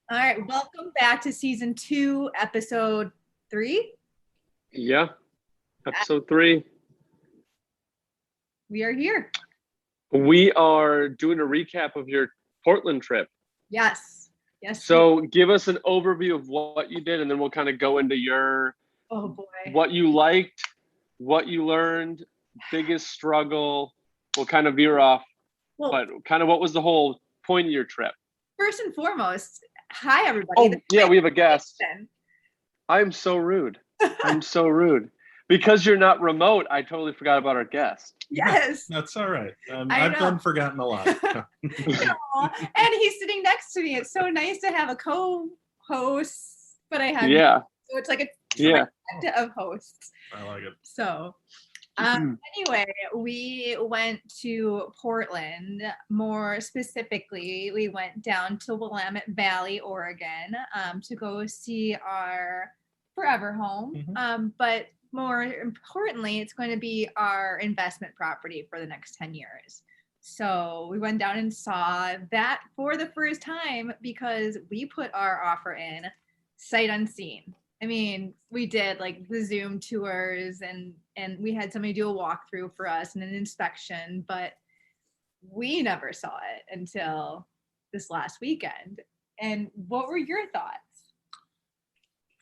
All right, welcome back to season 2, episode 3. Yeah, episode 3. We are here. We are doing a recap of your Portland trip. Yes. So give us an overview of what you did, and then we'll kind of go into oh boy, what you liked, what you learned, biggest struggle. We'll kind of veer off, but kind of what was the whole point of your trip? First and foremost, hi everybody. Oh, yeah, we have a guest. I'm so rude. Because you're not remote, I totally forgot about our guest. Yes. That's all right. I've been forgotten a lot. And he's sitting next to me. It's so nice to have a co-host, but I have so it's like a trifecta of hosts. I like it. So anyway, we went to Portland. More specifically, we went down to Willamette Valley, Oregon, to go see our forever home. But more importantly, it's going to be our investment property for the next 10 years. So we went down and saw that for the first time because we put our offer in sight unseen. I mean, we did like the Zoom tours and we had somebody do a walkthrough for us and an inspection, but we never saw it until this last weekend. And what were your thoughts?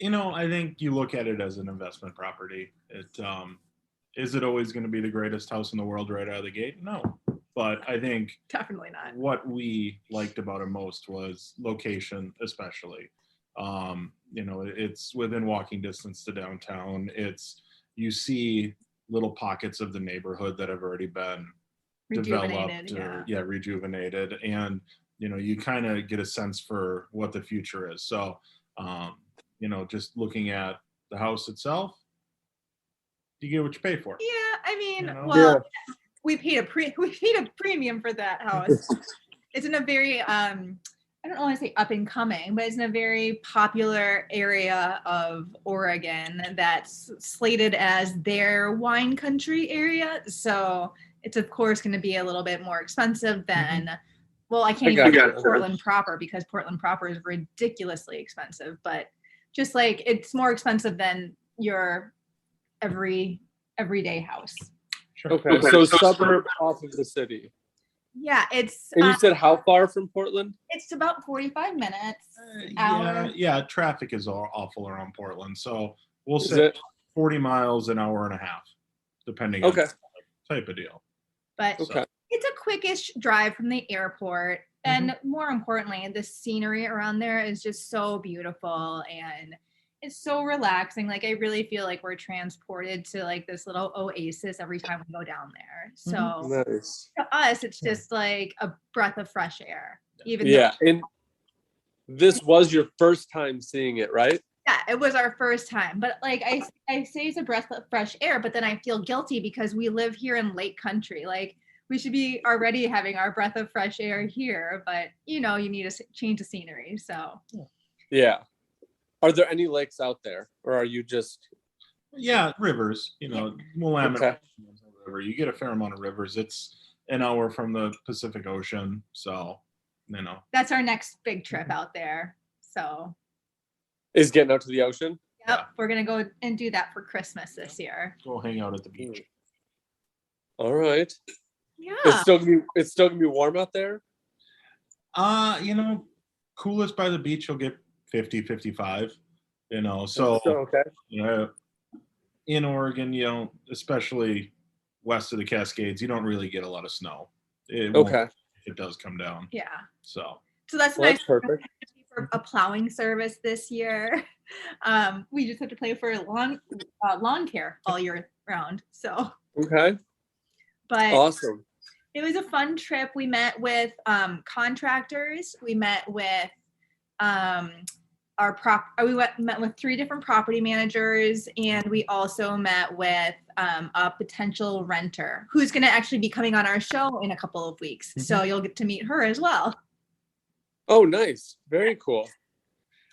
I think you look at it as an investment property. Is it always going to be the greatest house in the world right out of the gate? No. But I think definitely not. What we liked about it most was location, especially. It's within walking distance to downtown. You see little pockets of the neighborhood that have already been developed or rejuvenated. And, you kind of get a sense for what the future is. So, just looking at the house itself, you get what you pay for. Yeah, I mean, we paid a premium for that house. It's in a very I don't want to say up and coming, but it's in a very popular area of Oregon that's slated as their wine country area. So it's of course going to be a little bit more expensive than I can't even say Portland proper because Portland proper is ridiculously expensive, but just like it's more expensive than your everyday house. Sure. Okay, so suburb off of the city. Yeah, it's. And you said how far from Portland? It's about 45 minutes. Yeah. Traffic is awful around Portland, so we'll say 40 miles an hour and a half, depending on the type of deal. But it's a quickish drive from the airport. And more importantly, the scenery around there is just so beautiful and it's so relaxing. Like I really feel like we're transported to like this little oasis every time we go down there. So to us, it's just like a breath of fresh air. And this was your first time seeing it, right? Yeah, it was our first time. But like I say it's a breath of fresh air, but then I feel guilty because we live here in Lake Country. Like we should be already having our breath of fresh air here, but you need to change the scenery. So yeah. Are there any lakes out there, or are you just? Yeah, rivers. Willamette River. You get a fair amount of rivers. It's an hour from the Pacific Ocean, so that's our next big trip out there. So is getting out to the ocean. Yep, we're gonna go and do that for Christmas this year. Go hang out at the beach. All right. Yeah. It's still gonna be warm out there. Coolest by the beach you'll get 50, 55. In Oregon, especially west of the Cascades, you don't really get a lot of snow. It does come down. Yeah. So that's nice. That's perfect. For a plowing service this year. We just have to pay for lawn care all year round. So but awesome. It was a fun trip. We met with contractors. We met with we met with 3 different property managers, and we also met with a potential renter who's going to actually be coming on our show in a couple of weeks. So you'll get to meet her as well. Oh, nice. Very cool.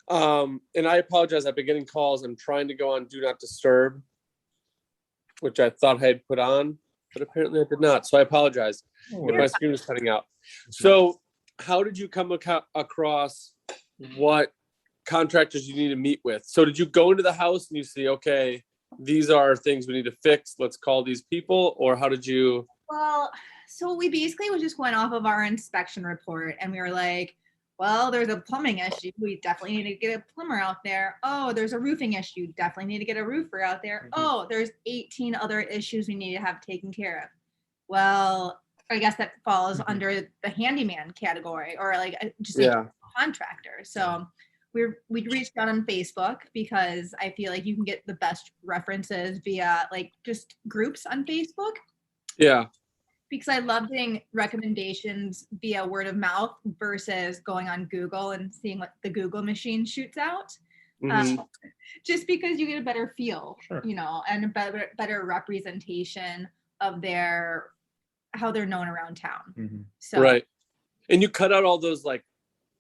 And I apologize. I've been getting calls. I'm trying to go on Do Not Disturb, which I thought I had put on, but apparently I did not. So I apologize if my screen was cutting out. So how did you come across what contractors you need to meet with. So did you go into the house and you see, okay, these are things we need to fix, let's call these people, or how did you? Well, so we basically was just going off of our inspection report, and we were like, well, there's a plumbing issue. We definitely need to get a plumber out there. Oh, there's a roofing issue. Definitely need to get a roofer out there. Oh, there's 18 other issues we need to have taken care of. Well, I guess that falls under the handyman category, or like just a contractor. So we reached out on Facebook because I feel like you can get the best references via like just groups on Facebook. Yeah. Because I love getting recommendations via word of mouth versus going on Google and seeing what the Google machine shoots out. Just because you get a better feel, you know, and a better representation of how they're known around town. So, right. And you cut out all those like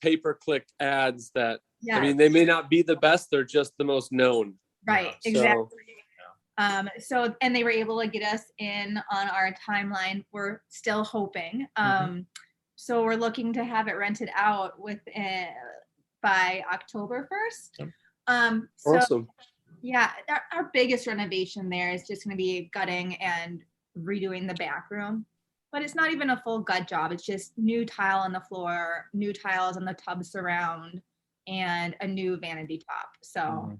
pay-per-click ads that, I mean, they may not be the best, they're just the most known. Right, exactly. So, and they were able to get us in on our timeline. We're still hoping. So we're looking to have it rented out by October 1st. So, awesome. Yeah, our biggest renovation there is just going to be gutting and redoing the back room. But it's not even a full gut job. It's just new tile on the floor, new tiles on the tub surround, and a new vanity top. So.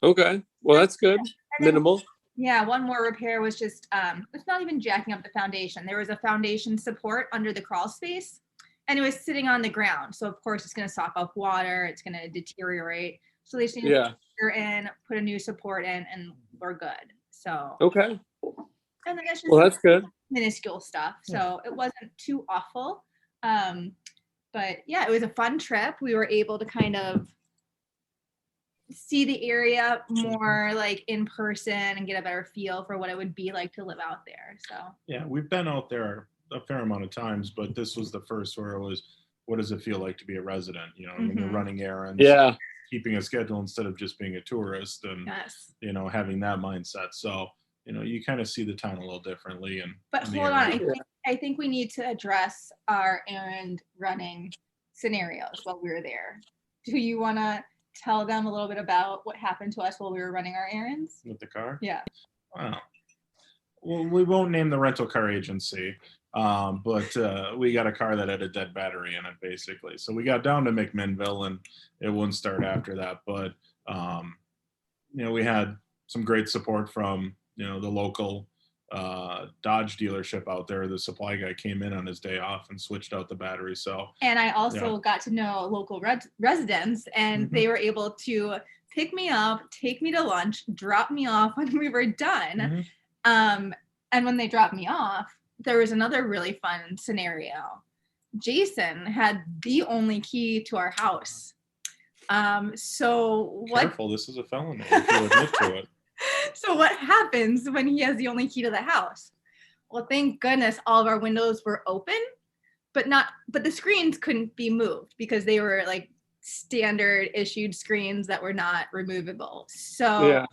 Okay. Well, that's good. Minimal. Yeah, one more repair was just, it's not even jacking up the foundation. There was a foundation support under the crawl space, and it was sitting on the ground. So, of course, it's going to soak up water. It's going to deteriorate. So they just need to put a new support in, and we're good. So. Okay. And then that's just that's good. Minuscule stuff. So it wasn't too awful. But, yeah, it was a fun trip. We were able to kind of see the area more like in person and get a better feel for what it would be like to live out there. So yeah, we've been out there a fair amount of times, but this was the first where it was, what does it feel like to be a resident? You know, when you're running errands, keeping a schedule instead of just being a tourist, and you know, having that mindset. So you know, you kind of see the town a little differently. But hold on, I think we need to address our errand running scenarios while we were there. Do you want to tell them a little bit about what happened to us while we were running our errands? With the car? Yeah. Wow. Well, we won't name the rental car agency, but we got a car that had a dead battery in it, basically. So we got down to McMinnville, and it wouldn't start after that. But, you know, we had some great support from, you know, the local Dodge dealership out there. The supply guy came in on his day off and switched out the battery. So, and I also got to know local residents, and they were able to pick me up, take me to lunch, drop me off when we were done. And when they dropped me off, there was another really fun scenario. Jason had the only key to our house. So careful, this is a felony if you admit to it. So what happens when he has the only key to the house? Well, thank goodness all of our windows were open, but the screens couldn't be moved because they were like standard issued screens that were not removable. So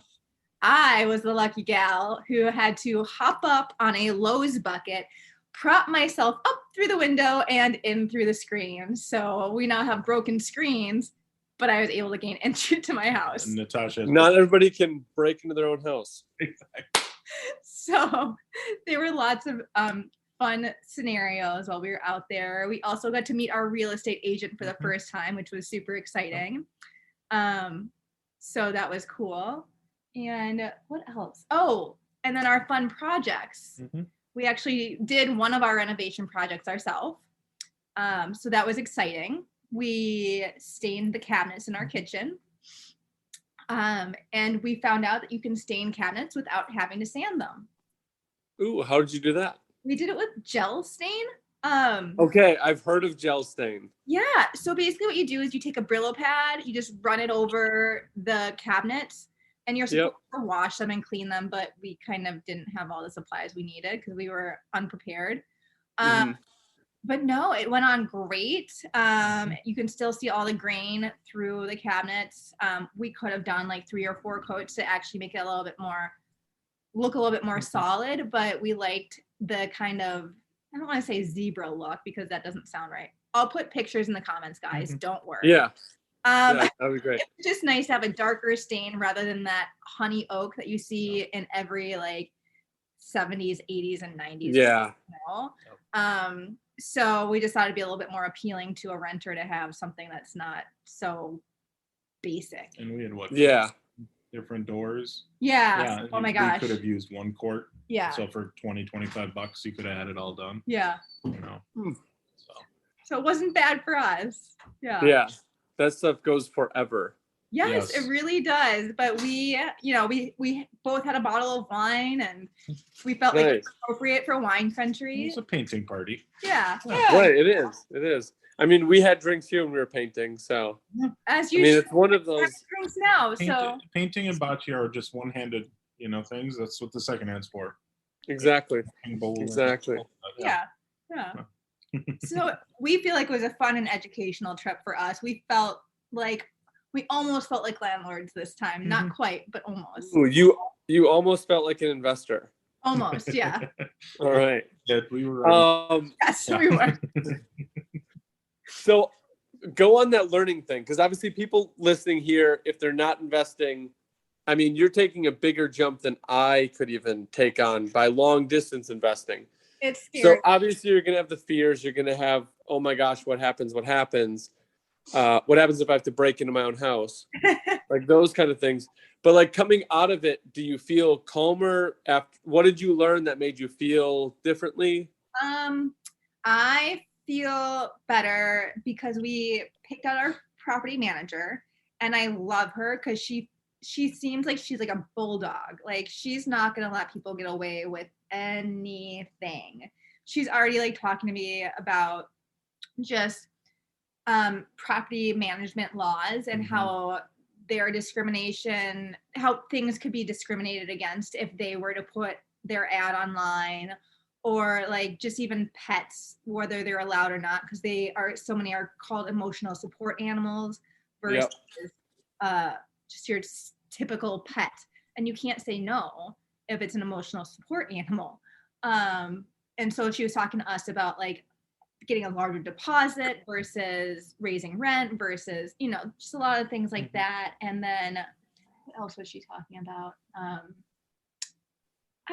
I was the lucky gal who had to hop up on a Lowe's bucket, prop myself up through the window and in through the screen. So we now have broken screens, but I was able to gain entry to my house. And Natasha. Not everybody can break into their own house. Exactly. So there were lots of fun scenarios while we were out there. We also got to meet our real estate agent for the first time, which was super exciting. So that was cool. And what else? Oh, and then our fun projects. We actually did one of our renovation projects ourselves. So that was exciting. We stained the cabinets in our kitchen. And we found out that you can stain cabinets without having to sand them. Ooh, how did you do that? We did it with gel stain. Okay, I've heard of gel stain. Yeah, so basically what you do is you take a Brillo pad, you just run it over the cabinets, and you're supposed to wash them and clean them, but we kind of didn't have all the supplies we needed because we were unprepared. But no, it went on great. You can still see all the grain through the cabinets. We could have done like 3 or 4 coats to actually make it look a little bit more solid, but we liked the kind of, I don't want to say zebra look because that doesn't sound right. I'll put pictures in the comments, guys. Don't worry. Yeah. Yeah, that'd be great. It's just nice to have a darker stain rather than that honey oak that you see in every like 70s, 80s, and 90s. Yeah. So we just thought it'd be a little bit more appealing to a renter to have something that's not so basic. And we had what? Yeah. Different doors. Yeah. Oh my gosh. We could have used one quart. Yeah. So for $20-$25, you could have had it all done. Yeah. You know. So it wasn't bad for us. Yeah. Yeah. That stuff goes forever. Yes, it really does. But we both had a bottle of wine and we felt like it was appropriate for wine country. It's a painting party. Yeah. Right, it is. It is. I mean, we had drinks here when we were painting, so. As you it's one of those drinks now. Painting and bocce are just one-handed, things. That's what the second hand's for. Exactly. Exactly. Yeah. So we feel like it was a fun and educational trip for us. We almost felt like landlords this time. Mm-hmm. Not quite, but almost. Ooh, you almost felt like an investor. Almost, yeah. All right. Yeah, we were. Yes, we were. So go on that learning thing, because obviously people listening here, if they're not investing, I mean, you're taking a bigger jump than I could even take on by long distance investing. It's scary. So obviously you're going to have the fears. You're going to have, oh my gosh, what happens? What happens? What happens if I have to break into my own house? Like those kind of things. But like coming out of it, do you feel calmer? What did you learn that made you feel differently? I feel better because we picked out our property manager, and I love her because she seems like she's like a bulldog. Like she's not gonna let people get away with anything. She's already like talking to me about just property management laws and how their discrimination, how things could be discriminated against if they were to put their ad online, or like just even pets, whether they're allowed or not, because so many are called emotional support animals versus just your typical pet, and you can't say no if it's an emotional support animal. And so she was talking to us about like getting a larger deposit versus raising rent versus, just a lot of things like that. And then what else was she talking about? I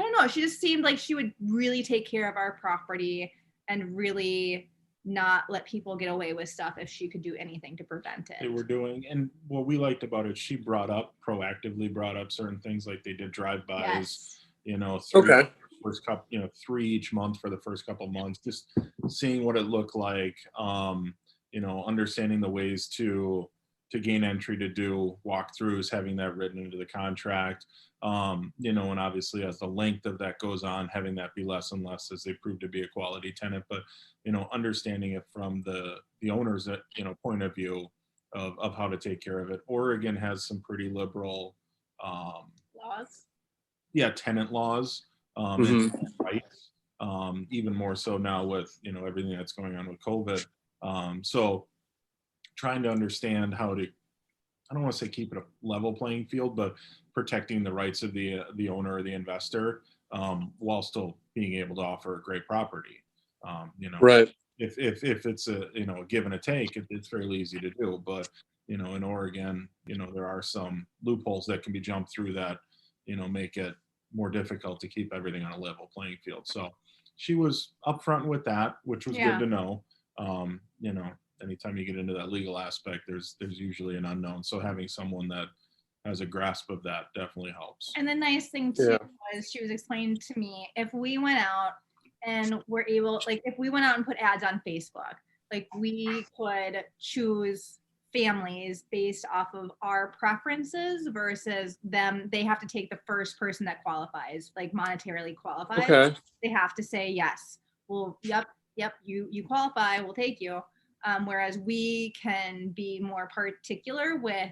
don't know. She just seemed like she would really take care of our property and really not let people get away with stuff if she could do anything to prevent it. They were doing, and what we liked about it, she proactively brought up certain things, like they did drive-bys, first couple, 3 each month for the first couple of months, just seeing what it looked like, understanding the ways to gain entry, to do walkthroughs, having that written into the contract, and obviously as the length of that goes on, having that be less and less as they prove to be a quality tenant, but, understanding it from the owner's, point of view of how to take care of it. Oregon has some pretty liberal laws. Yeah, tenant laws. And rights, even more so now with everything that's going on with COVID. So trying to understand how to, I don't want to say keep it a level playing field, but protecting the rights of the owner or the investor, while still being able to offer a great property. Right. If it's a a give and a take, it's fairly easy to do. But in Oregon, there are some loopholes that can be jumped through that make it more difficult to keep everything on a level playing field. So she was upfront with that, which was good to know. Anytime you get into that legal aspect, there's usually an unknown. So having someone that has a grasp of that definitely helps. And the nice thing too was she was explaining to me, if we went out and were able, like if we went out and put ads on Facebook, like we could choose families based off of our preferences versus them. They have to take the first person that qualifies, like monetarily qualifies. Okay. They have to say yes. Well, yep, you qualify, we'll take you. Whereas we can be more particular with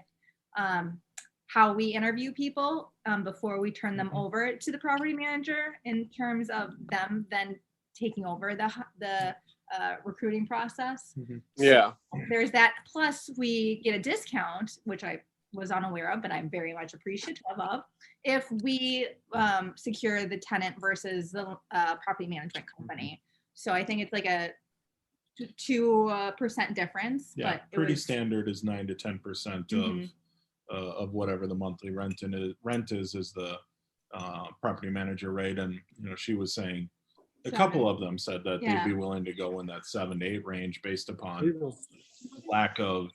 how we interview people before we turn them over to the property manager, in terms of them then taking over the recruiting process. Yeah. So there's that. Plus we get a discount, which I was unaware of, but I'm very much appreciative of, if we secure the tenant versus the property management company. So I think it's like a 2% difference. Yeah, but pretty standard is 9 to 10% of whatever the monthly rent is the property manager rate. And she was saying a couple of them said that they'd be willing to go in that 7 to 8 range based upon lack of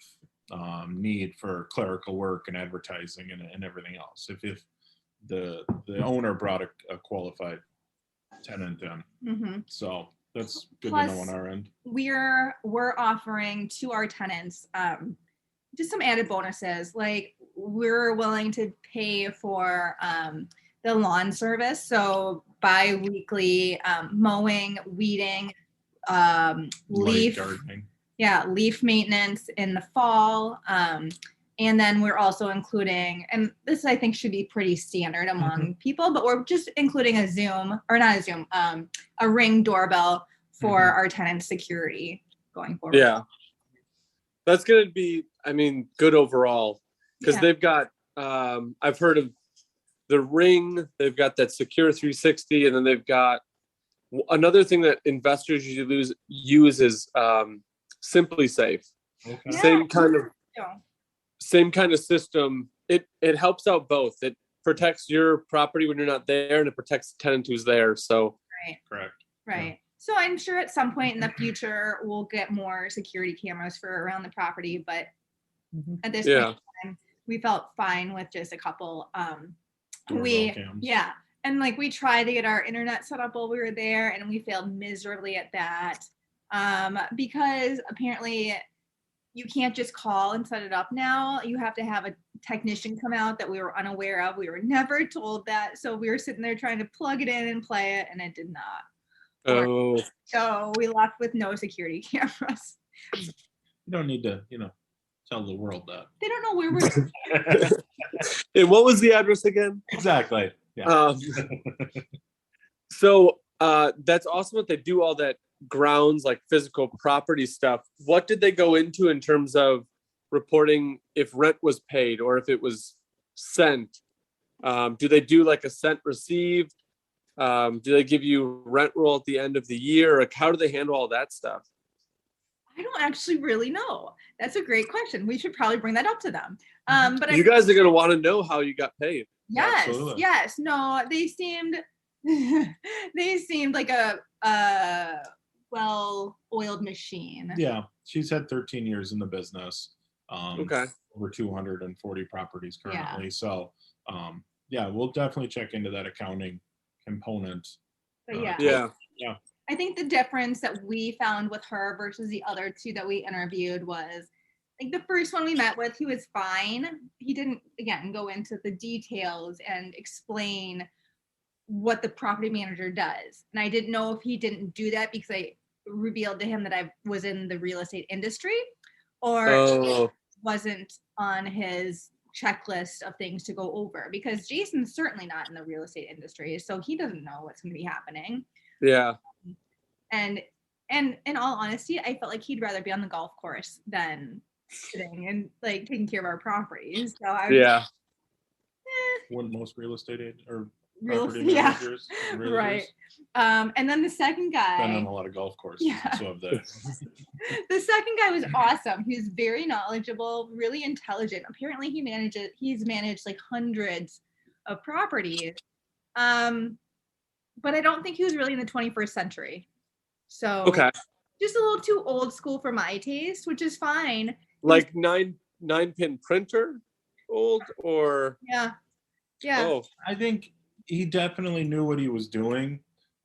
need for clerical work and advertising and everything else. If the owner brought a qualified tenant in, so that's good to know on our end. We're offering to our tenants just some added bonuses. Like we're willing to pay for the lawn service, so bi-weekly mowing, weeding, leaf maintenance in the fall. And then we're also including, and this I think should be pretty standard among people, but we're just including a Ring doorbell for our tenant security going forward. Yeah. That's going to be, good overall, because they've got, I've heard of the Ring, they've got that Secure 360, and then they've got another thing that investors usually use is Simply Safe. Okay. Yeah. Same kind of system. It helps out both. It protects your property when you're not there, and it protects the tenant who's there. So correct. Right. Yeah. So I'm sure at some point in the future we'll get more security cameras for around the property, but at this point in time, we felt fine with just a couple. And like we tried to get our internet set up while we were there, and we failed miserably at that because apparently you can't just call and set it up now. You have to have a technician come out that we were unaware of. We were never told that. So we were sitting there trying to plug it in and play it, and it did not. Oh. So we left with no security cameras. You don't need to, tell the world that. They don't know where we're And what was the address again? Exactly. Yeah. So that's awesome that they do all that grounds, like physical property stuff. What did they go into in terms of reporting if rent was paid or if it was sent? Do they do like a sent received? Do they give you rent roll at the end of the year? Like, how do they handle all that stuff? I don't actually really know. That's a great question. We should probably bring that up to them. But you guys are going to want to know how you got paid. Yes. Absolutely. Yes. No, they seemed like a well-oiled machine. Yeah. She's had 13 years in the business. Okay. Over 240 properties currently. Yeah. So, we'll definitely check into that accounting component. But yeah. I think the difference that we found with her versus the other two that we interviewed was, like, the first one we met with, he was fine. He didn't, again, go into the details and explain what the property manager does. And I didn't know if he didn't do that because I revealed to him that I was in the real estate industry, or it wasn't on his checklist of things to go over, because Jason's certainly not in the real estate industry, so he doesn't know what's going to be happening. Yeah. And in all honesty, I felt like he'd rather be on the golf course than sitting and like taking care of our properties. So I was wouldn't most real estate or real property managers, right. And then the second guy been on a lot of golf courses. So the second guy was awesome. He was very knowledgeable, really intelligent. Apparently he's managed like hundreds of properties. But I don't think he was really in the 21st century. So just a little too old school for my taste, which is fine. Like nine pin printer old, or yeah. I think he definitely knew what he was doing.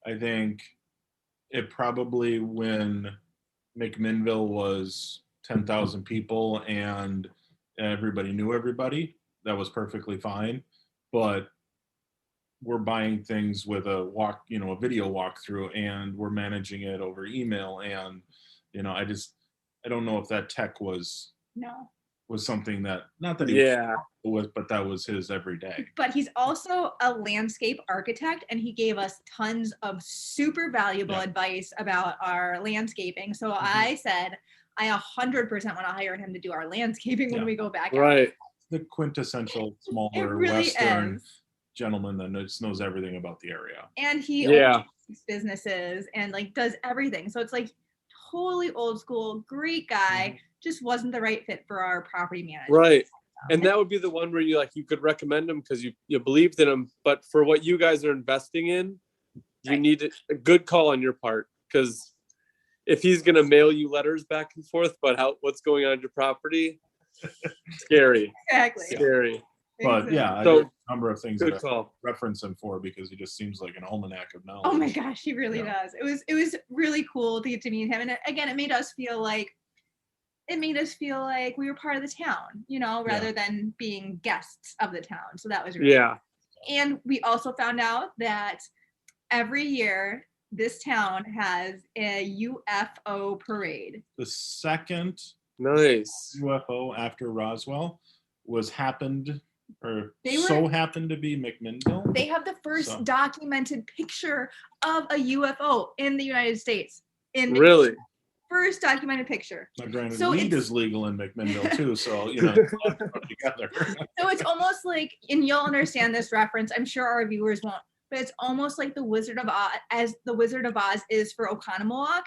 I think it probably, when McMinnville was 10,000 people and everybody knew everybody, that was perfectly fine. But we're buying things with a video walkthrough, and we're managing it over email. And, I don't know if that tech was something that, not that he was, but that was his everyday. But he's also a landscape architect, and he gave us tons of super valuable advice about our landscaping. So I said, I 100% want to hire him to do our landscaping when we go back. Right. The quintessential smaller Western gentleman that knows everything about the area. And he owns businesses and like does everything. So it's like totally old school, great guy, just wasn't the right fit for our property manager. Right. And that would be the one where you could recommend him because you believed in him, but for what you guys are investing in, you need a good call on your part, because if he's going to mail you letters back and forth about what's going on at your property, scary. Exactly. Scary. But yeah, So, there's a number of things good that I call. reference him for, because he just seems like an almanac of knowledge. Oh my gosh, he really does. It was really cool to get to meet him. And again, it made us feel like we were part of the town, rather than being guests of the town. So that was really cool. And we also found out that every year this town has a UFO parade. The second nice UFO after Roswell happened to be McMinnville. They have the first documented picture of a UFO in the United States. Really? First documented picture. Now, granted, weed is legal in McMinnville too, so together. So it's almost like, and you'll understand this reference, I'm sure our viewers won't, but it's almost like the Wizard of Oz, as the Wizard of Oz is for Oconomowoc,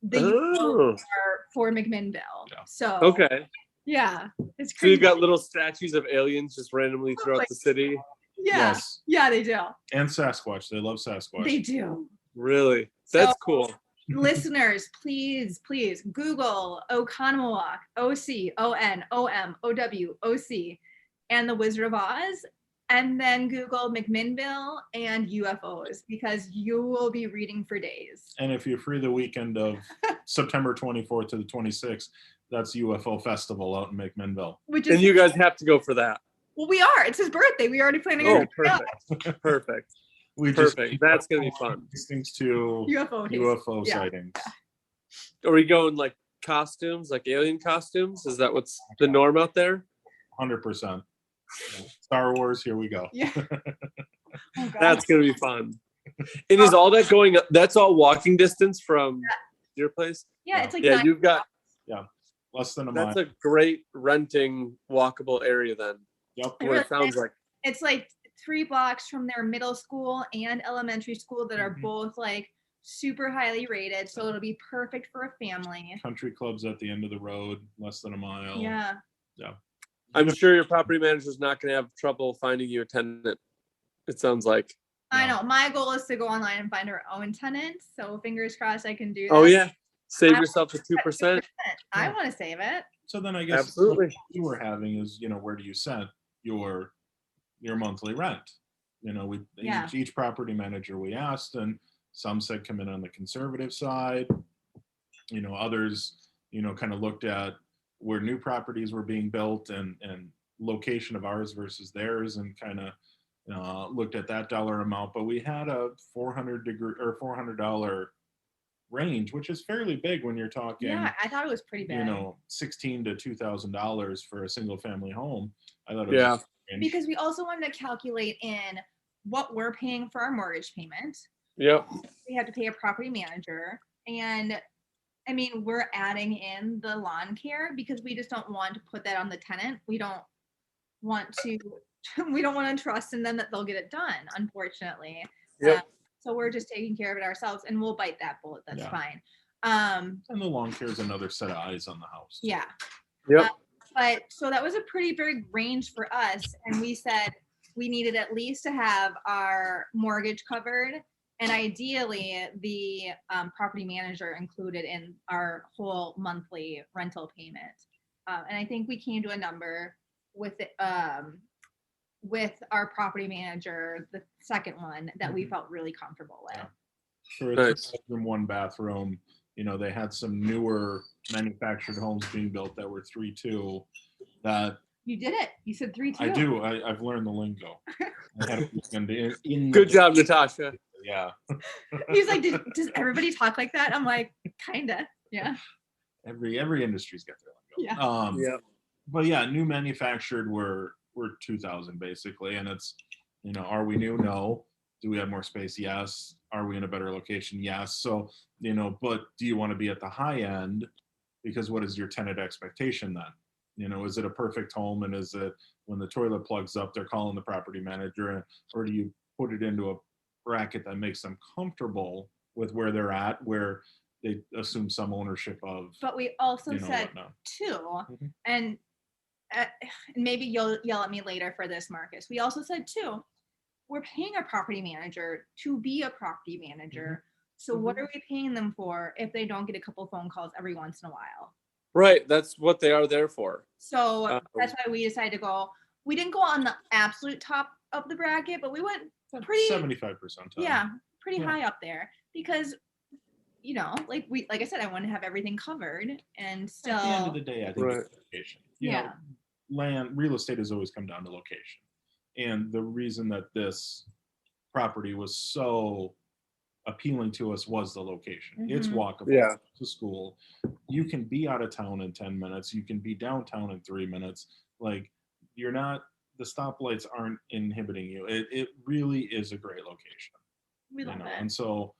the UFOs are for McMinnville. Yeah. So okay. Yeah, it's crazy. So you've got little statues of aliens just randomly throughout the city. Yeah, yes. Yeah, they do. And Sasquatch, they love Sasquatch. They do. Really, that's cool. Listeners, please Google Oconomowoc, OCONOMOWOC, and the Wizard of Oz, and then Google McMinnville and UFOs, because you will be reading for days. And if you're free the weekend of September 24th to the 26th, that's UFO Festival out in McMinnville. And you guys have to go for that. Well, we are. It's his birthday. We already planning on perfect. Perfect. That's going to be fun. Things to UFO sightings. Yeah. Are we going like costumes, like alien costumes? Is that what's the norm out there? 100%. Star Wars, here we go. Yeah. That's going to be fun. And is all that going up? That's all walking distance from your place? Yeah, it's like you've got less than a mile. That's a great renting walkable area then. Yep. What it sounds like. It's like 3 blocks from their middle school and elementary school that are both like super highly rated. So it'll be perfect for a family. Country clubs at the end of the road, less than a mile. Yeah. Yeah. I'm sure your property manager's not going to have trouble finding you a tenant. It sounds like. I know. My goal is to go online and find our own tenants. So fingers crossed I can do that. Oh yeah. Save yourself the 2%. I want to save it. So then I guess absolutely what you were having is, where do you set your monthly rent? Each property manager we asked, and some said come in on the conservative side. Others, kind of looked at where new properties were being built and location of ours versus theirs, and kind of looked at that dollar amount. But we had a $400 range, which is fairly big when you're talking. Yeah, I thought it was pretty big. $1,600 to $2,000 for a single family home. I thought it was because we also wanted to calculate in what we're paying for our mortgage payment. Yep. We have to pay a property manager, and I mean, we're adding in the lawn care because we just don't want to put that on the tenant. We don't want to trust in them that they'll get it done, unfortunately. Yep. So we're just taking care of it ourselves, and we'll bite that bullet. That's fine. And the lawn care is another set of eyes on the house. Yeah. Yep. But so that was a pretty big range for us, and we said we needed at least to have our mortgage covered, and ideally the property manager included in our whole monthly rental payment. And I think we came to a number with it. With our property manager, the second one, that we felt really comfortable with. For a 3-bedroom, 1-bathroom, they had some newer manufactured homes being built that were 3.2. That you did it. You said 3.2. I do. I've learned the lingo. I had a good job, Natasha. Yeah. He's like, does everybody talk like that? I'm like, kinda. Yeah. Every industry's got their lingo. Yeah. But yeah, new manufactured were 2,000 basically, and it's are we new? No. Do we have more space? Yes. Are we in a better location? Yes. So but do you want to be at the high end? Because what is your tenant expectation then? Is it a perfect home, and is it when the toilet plugs up they're calling the property manager, or do you put it into a bracket that makes them comfortable with where they're at, where they assume some ownership of. But we also you know, said whatnot. too, Mhm. and maybe you'll yell at me later for this, Marcus. We also said too, we're paying a property manager to be a property manager. So what are we paying them for if they don't get a couple phone calls every once in a while? Right. That's what they are there for. So that's why we decided to go. We didn't go on the absolute top of the bracket, but we went pretty 75%. Yeah, pretty Yeah. high up there because, you know, like I said, I want to have everything covered and still. At the end of the day, I think it's location. You know, real estate has always come down to location. And the reason that this property was so appealing to us was the location. It's walkable to school. You can be out of town in 10 minutes. You can be downtown in 3 minutes. Like, you're not, the stoplights aren't inhibiting you. It really is a great location. We love it. And so,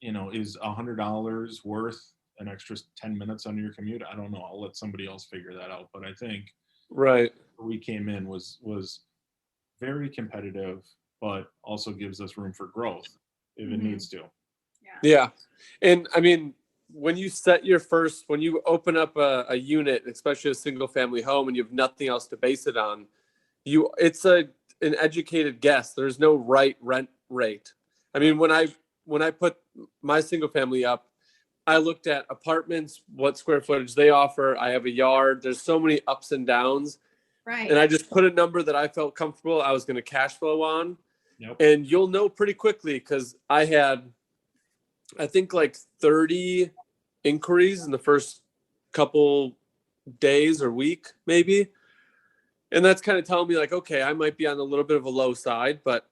is $100 worth an extra 10 minutes on your commute? I don't know. I'll let somebody else figure that out. But I think where we came in was very competitive, but also gives us room for growth if it needs to. Yeah. And I mean, when you open up a unit, especially a single family home, and you have nothing else to base it on, it's an educated guess. There's no right rent rate. I mean, when I put my single family up, I looked at apartments, what square footage they offer. I have a yard. There's so many ups and downs. Right. And I just put a number that I felt comfortable I was going to cash flow on. Yep. And you'll know pretty quickly because I had, I think, like 30 inquiries in the first couple days or week, maybe. And that's kind of telling me, like, okay, I might be on a little bit of a low side, but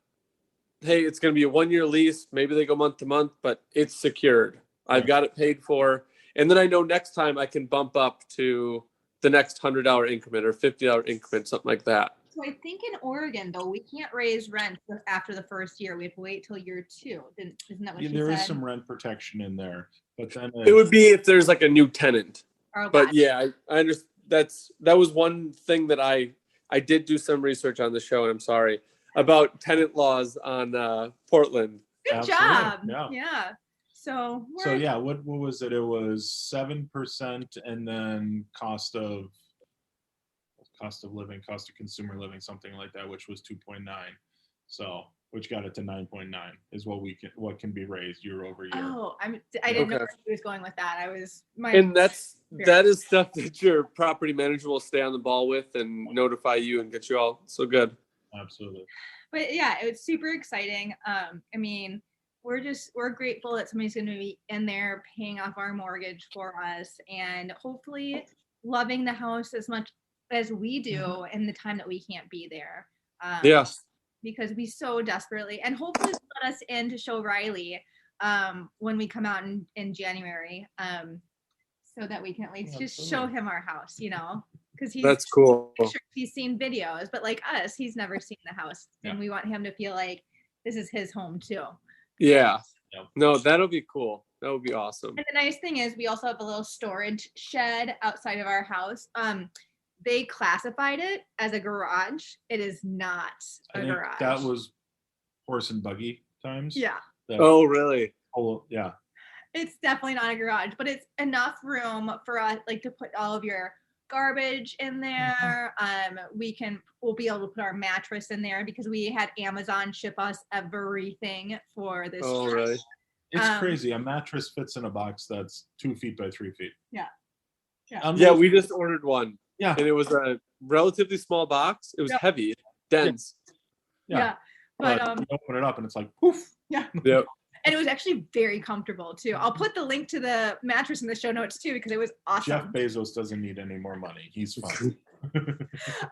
hey, it's going to be a 1-year lease. Maybe they go month to month, but it's secured. I've got it paid for. And then I know next time I can bump up to the next $100 increment or $50 increment, something like that. So I think in Oregon, though, we can't raise rent after the first year. We have to wait till year 2. Isn't that what she said? There is some rent protection in there, but then it would be if there's like a new tenant. Oh, but yeah, I understand. That was one thing that I did do some research on the show, and I'm sorry, about tenant laws on Portland. Good job. Yeah. So yeah, what was it? It was 7%, and then cost of living, cost of consumer living, something like that, which was 2.9. So, which got it to 9.9 is what can be raised year over year. Oh, I didn't know where he was going with that. And that is stuff that your property manager will stay on the ball with and notify you and get you all so good. Absolutely. But yeah, it was super exciting. I mean, we're grateful that somebody's going to be in there paying off our mortgage for us and hopefully loving the house as much as we do in the time that we can't be there. Because we so desperately, and hopefully let us in to show Riley when we come out in January, so that we can at least just show him our house, because that's cool. He's seen videos, but like us, he's never seen the house, and we want him to feel like this is his home too. Yeah. No, that'll be cool. That would be awesome. And the nice thing is we also have a little storage shed outside of our house. They classified it as a garage. It is not a garage. That was horse and buggy times. Yeah. Oh, really? Oh, yeah. It's definitely not a garage, but it's enough room for us, like, to put all of your garbage in there. We'll be able to put our mattress in there because we had Amazon ship us everything for this. Oh, really? It's crazy. A mattress fits in a box that's 2 feet by 3 feet. Yeah. Yeah, we just ordered one. Yeah. And it was a relatively small box. It was heavy, dense. Yeah. But you open it up and it's like poof. Yeah. Yep. And it was actually very comfortable too. I'll put the link to the mattress in the show notes too because it was awesome. Jeff Bezos doesn't need any more money. He's fine.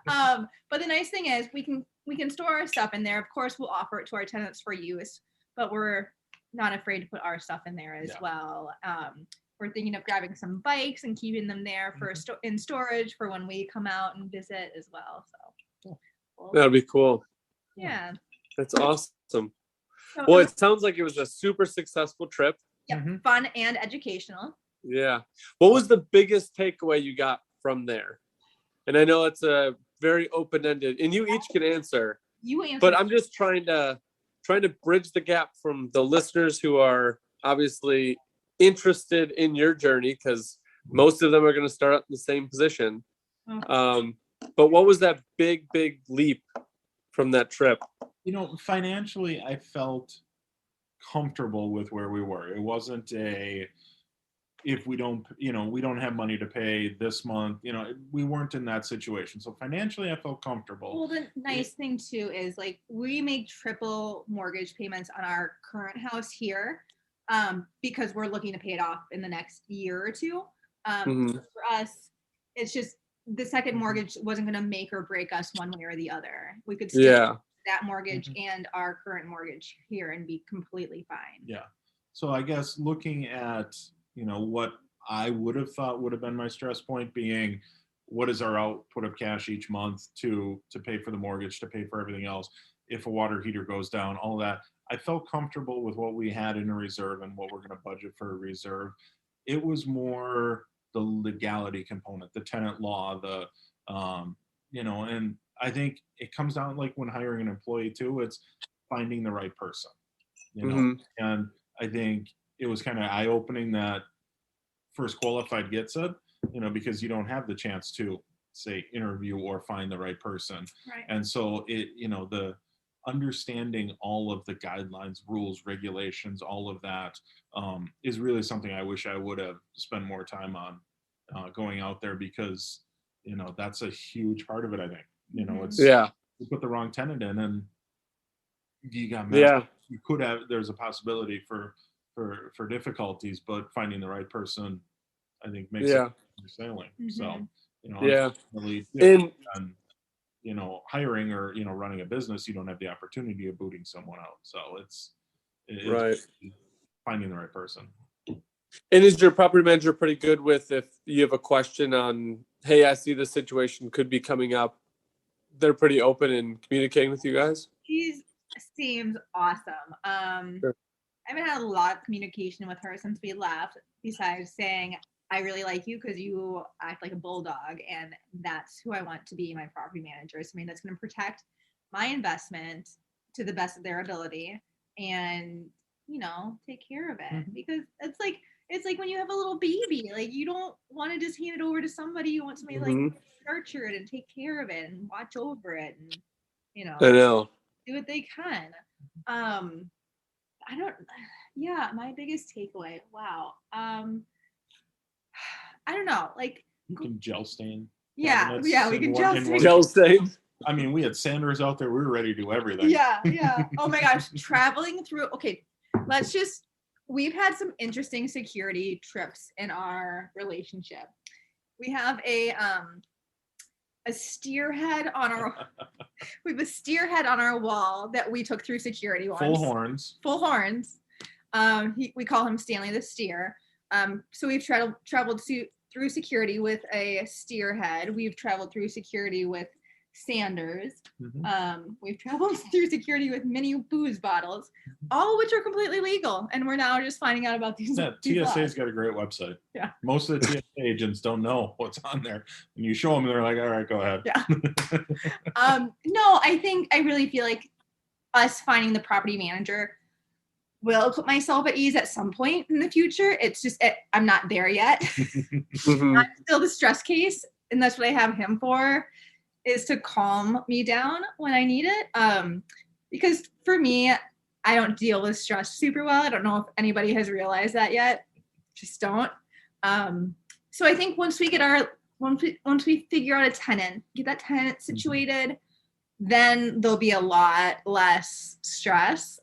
But the nice thing is we can store our stuff in there. Of course, we'll offer it to our tenants for use, but we're not afraid to put our stuff in there as well. We're thinking of grabbing some bikes and keeping them there for in storage for when we come out and visit as well. So that'd be cool. Yeah. That's awesome. So, well, it sounds like it was a super successful trip. Yep. Fun and educational. Yeah. What was the biggest takeaway you got from there? And I know it's a very open-ended, and you each can answer. You answer. But I'm just trying to bridge the gap from the listeners who are obviously interested in your journey because most of them are going to start out in the same position. But what was that big leap from that trip? Financially, I felt comfortable with where we were. It wasn't if we don't have money to pay this month, we weren't in that situation. So financially, I felt comfortable. Well, the nice thing too is like we make triple mortgage payments on our current house here because we're looking to pay it off in the next year or two. For us, it's just the second mortgage wasn't going to make or break us one way or the other. We could still that mortgage and our current mortgage here and be completely fine. Yeah. So I guess looking at what I would have thought would have been my stress point being, what is our output of cash each month to pay for the mortgage, to pay for everything else? If a water heater goes down, all that. I felt comfortable with what we had in a reserve and what we're going to budget for a reserve. It was more the legality component, the tenant law, and I think it comes down like when hiring an employee too, it's finding the right person, and I think it was kind of eye-opening that first qualified gets it, because you don't have the chance to say interview or find the right person. Right. And so the understanding all of the guidelines, rules, regulations, all of that is really something I wish I would have spent more time on going out there, because that's a huge part of it. I think it's you put the wrong tenant in and you got messed. You could have, there's a possibility for difficulties, but finding the right person, I think, makes it sailing. So really, hiring or running a business, you don't have the opportunity of booting someone out. So it's finding the right person. And is your property manager pretty good with, if you have a question on, hey, I see this situation could be coming up, they're pretty open in communicating with you guys? She seems awesome. Sure. I haven't had a lot of communication with her since we left, besides saying, I really like you because you act like a bulldog, and that's who I want to be my property manager. So, that's going to protect my investment to the best of their ability and, take care of it. Because it's like when you have a little baby, like you don't want to just hand it over to somebody. You want somebody like nurture it and take care of it and watch over it and, I know. do what they can. My biggest takeaway. Wow. I don't know. Like you can gel stain. We can gel stain. I mean, we had sanders out there. We were ready to do everything. Yeah. Oh my gosh. Traveling through. Okay. We've had some interesting security trips in our relationship. We have a steerhead on our wall that we took through security once. Full horns. We call him Stanley the Steer. So we've traveled through security with a steerhead. We've traveled through security with Sanders. We've traveled through security with mini booze bottles, all of which are completely legal. And we're now just finding out about these. TSA's got a great website. Yeah. Most of the TSA agents don't know what's on there. And you show them, they're like, all right, go ahead. Yeah. No, I really feel like us finding the property manager will put myself at ease at some point in the future. It's just, I'm not there yet. I'm still the stress case. And that's what I have him for, is to calm me down when I need it. Because for me, I don't deal with stress super well. I don't know if anybody has realized that yet. Just don't. So I think once we figure out a tenant, get that tenant situated, then there'll be a lot less stress.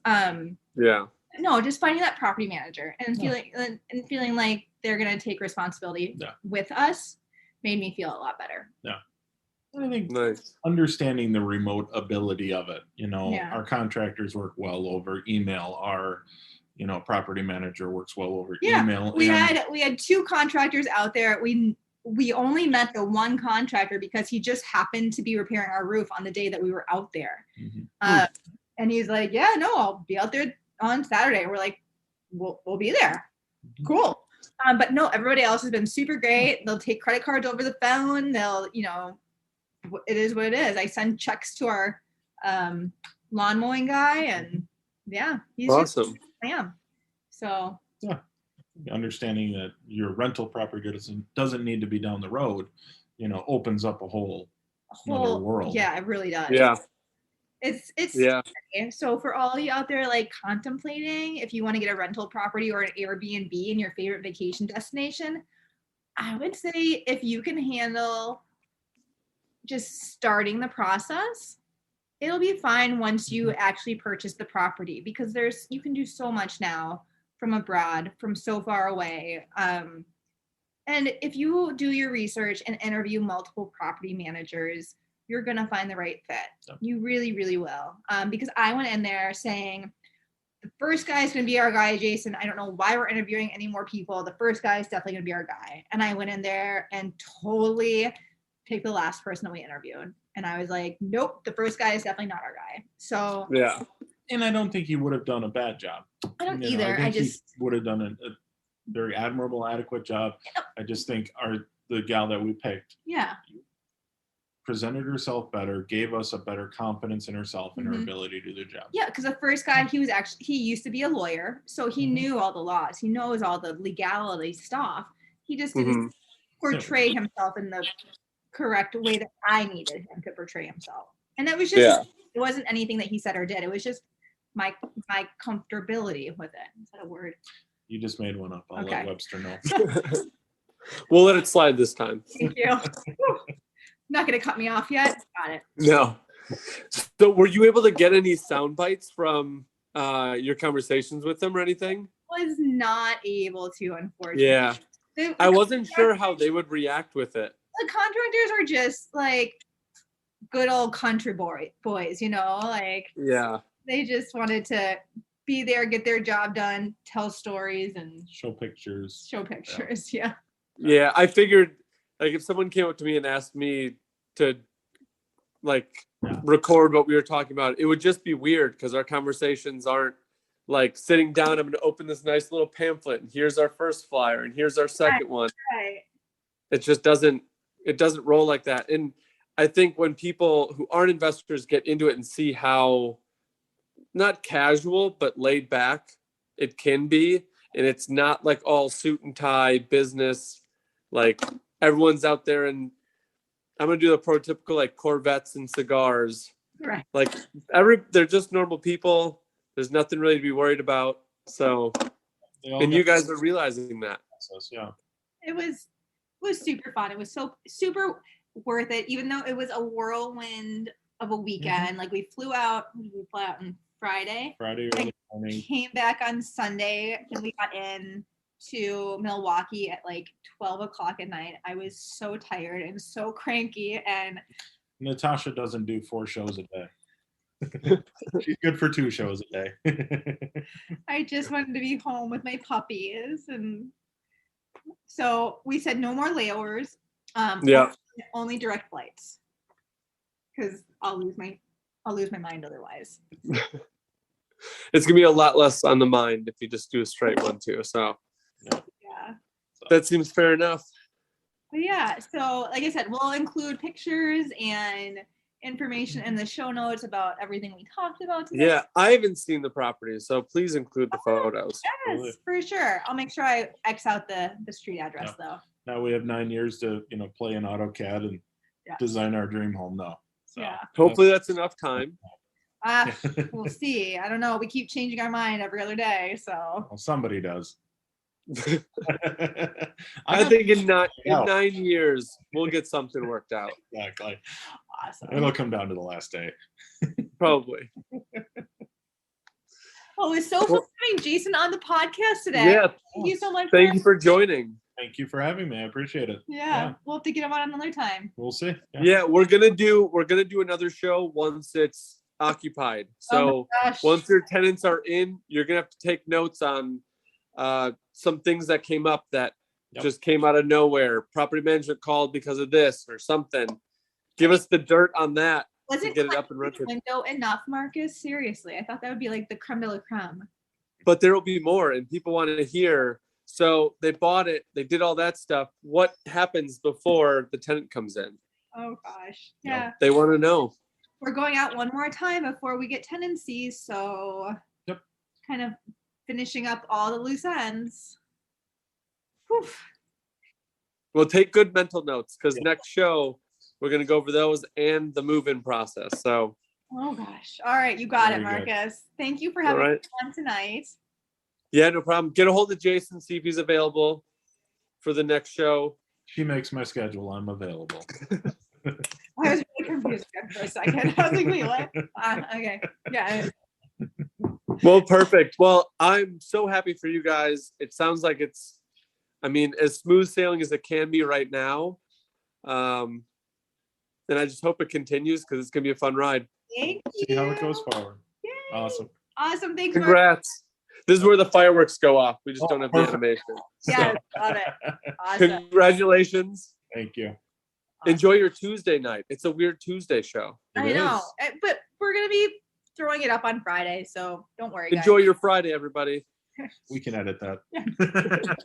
No, just finding that property manager and feeling like they're gonna take responsibility with us made me feel a lot better. Yeah. I think understanding the remote ability of it, our contractors work well over email. Our, property manager works well over email. We had two contractors out there. We only met the one contractor because he just happened to be repairing our roof on the day that we were out there. And he's like, yeah, no, I'll be out there on Saturday. We're like, we'll be there. Cool. But no, everybody else has been super great. They'll take credit cards over the phone. They'll, it is what it is. I send checks to our lawn mowing guy, and he's awesome. So understanding that your rental property doesn't need to be down the road, opens up a whole another world. Yeah, it really does. Yeah. It's Yeah. scary. So for all you out there like contemplating if you want to get a rental property or an Airbnb in your favorite vacation destination, I would say if you can handle just starting the process, it'll be fine once you actually purchase the property, because you can do so much now from abroad, from so far away. And if you do your research and interview multiple property managers, you're going to find the right fit. Yep. You really, really will. Because I went in there saying, the first guy is going to be our guy, Jason. I don't know why we're interviewing any more people. The first guy is definitely going to be our guy. And I went in there and totally picked the last person that we interviewed. And I was like, nope, the first guy is definitely not our guy. So Yeah. And I don't think he would have done a bad job. I don't either. I think he would have done a very admirable, adequate job. I just think the gal that we picked, presented herself better, gave us a better confidence in herself and her ability to do the job. Yeah, because the first guy, he used to be a lawyer, so he knew all the laws. He knows all the legality stuff. He just didn't portray himself in the correct way that I needed him to portray himself. And that was just, it wasn't anything that he said or did. It was just my comfortability with it. Is that a word? You just made one up. I'll let Webster know. We'll let it slide this time. Thank you. Not going to cut me off yet. Got it. No. So were you able to get any sound bites from your conversations with them or anything? Was not able to, unfortunately. Yeah. I wasn't sure how they would react with it. The contractors are just like good old country boys, like they just wanted to be there, get their job done, tell stories and show pictures. Yeah, I figured like if someone came up to me and asked me to record what we were talking about, it would just be weird because our conversations aren't like sitting down. I'm going to open this nice little pamphlet and here's our first flyer and here's our second one. Right. It just doesn't roll like that. And I think when people who aren't investors get into it and see how not casual, but laid back it can be, and it's not like all suit and tie business, like everyone's out there and I'm going to do the prototypical like Corvettes and cigars. Right. Like they're just normal people. There's nothing really to be worried about. So, and you guys are realizing that. Yeah. It was super fun. It was so super worth it, even though it was a whirlwind of a weekend. Like we flew out on Friday early morning. Came back on Sunday and we got in to Milwaukee at like 12 o'clock at night. I was so tired and so cranky, and Natasha doesn't do 4 shows a day. She's good for 2 shows a day. I just wanted to be home with my puppies, and so we said no more layovers. Only direct flights, because I'll lose my mind otherwise. It's gonna be a lot less on the mind if you just do a straight one too. So that seems fair enough. But yeah, so like I said, we'll include pictures and information in the show notes about everything we talked about today. Yeah, I haven't seen the property, so please include the photos. Yes, for sure. I'll make sure I X out the street address though. Now we have 9 years to play in AutoCAD and design our dream home now. So hopefully that's enough time. We'll see. I don't know. We keep changing our mind every other day, so. Well, somebody does. I think in 9 years we'll get something worked out. Exactly. Awesome. It'll come down to the last day. Probably. Well, it was so fun having Jason on the podcast today. Yeah. Thank you so much. Thank you for joining. Thank you for having me. I appreciate it. Yeah. We'll have to get him on another time. We'll see. Yeah, we're gonna do another show once it's occupied. So once your tenants are in, you're gonna have to take notes on some things that came up that just came out of nowhere. Property management called because of this or something. Give us the dirt on that. Wasn't get it up and running. Window enough, Marcus? Seriously, I thought that would be like the creme de la creme. But there will be more, and people want to hear. So they bought it. They did all that stuff. What happens before the tenant comes in? Oh gosh, yeah. They want to know. We're going out one more time before we get tenancies, so kind of finishing up all the loose ends. Well, take good mental notes because next show we're going to go over those and the move-in process. So. Oh gosh. All right, you got Very it, Marcus. good. Thank you for having me on tonight. Yeah, no problem. Get a hold of Jason, see if he's available for the next show. She makes my schedule. I'm available. I was really confused for a second. I was like, wait, what? Okay. Yeah. Well, perfect. Well, I'm so happy for you guys. It sounds like it's, I mean, as smooth sailing as it can be right now. And I just hope it continues because it's going to be a fun ride. Thank you. See how it goes forward. Yay. Awesome. Awesome. Thanks. Congrats. This is where the fireworks go off. We just don't have Perfect. the animation. Yeah, love it. Awesome. Congratulations. Thank you. Awesome. Enjoy your Tuesday night. It's a weird Tuesday show. I know, but we're going to be throwing it up on Friday, so don't worry, guys. Enjoy your Friday, everybody. We can edit that.